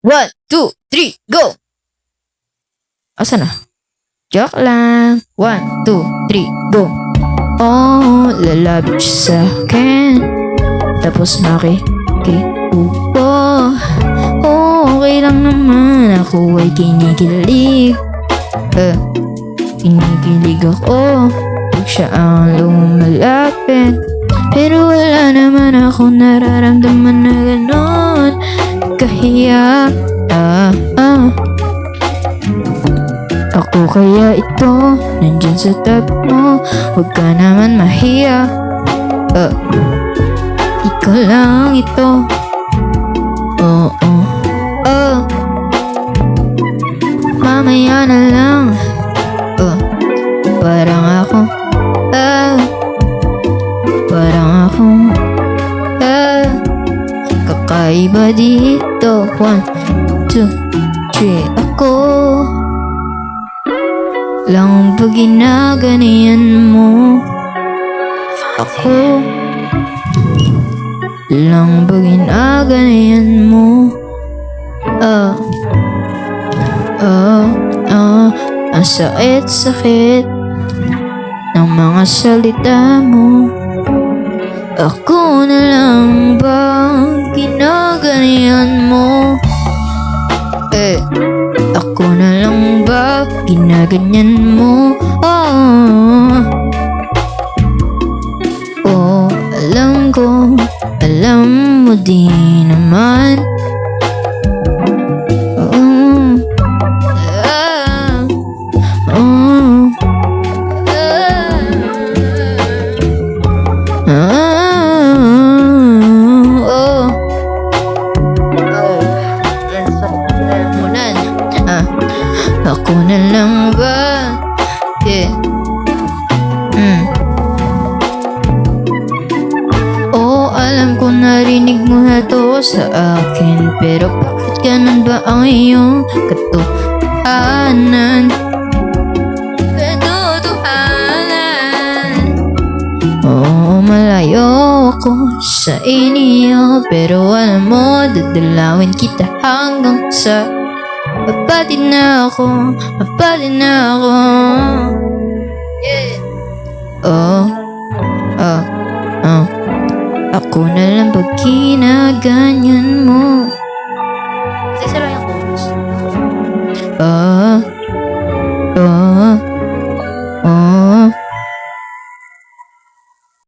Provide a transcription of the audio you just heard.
1, 2, 3, go! Asa na? Joke lang. 1, 2, 3, go! Oh, lalapit siya sa akin. Tapos makikiupo. Oh, okay lang naman. Ako ay kinikilig. Kinikilig ako pag siya ang lumalapit. Pero wala naman ako nararamdaman na ganon kahiya. Ako kaya ito, nandyan sa tabi mo. Huwag ka naman mahiya. Ikaw lang ito. Mamaya na lang. Parang ako kakaiba dito. 1, 2, 3, ako lang ba ginaganiyan mo? Ako lang ba ginaganiyan mo? Ang sakit-sakit ng mga salita mo. Ako na lang ba ginaganiyan mo? Ako na lang ba ginaganyan mo? Alam ko, alam mo di naman. Ako na lang ba? Alam ko narinig mo na to sa akin. Pero bakit ganun ba ang iyong katotohanan? Malayo ako sa inyo. Pero alam mo, dadalawin kita hanggang sa mapatin na ako. Ako na lang pag ginaganyan mo.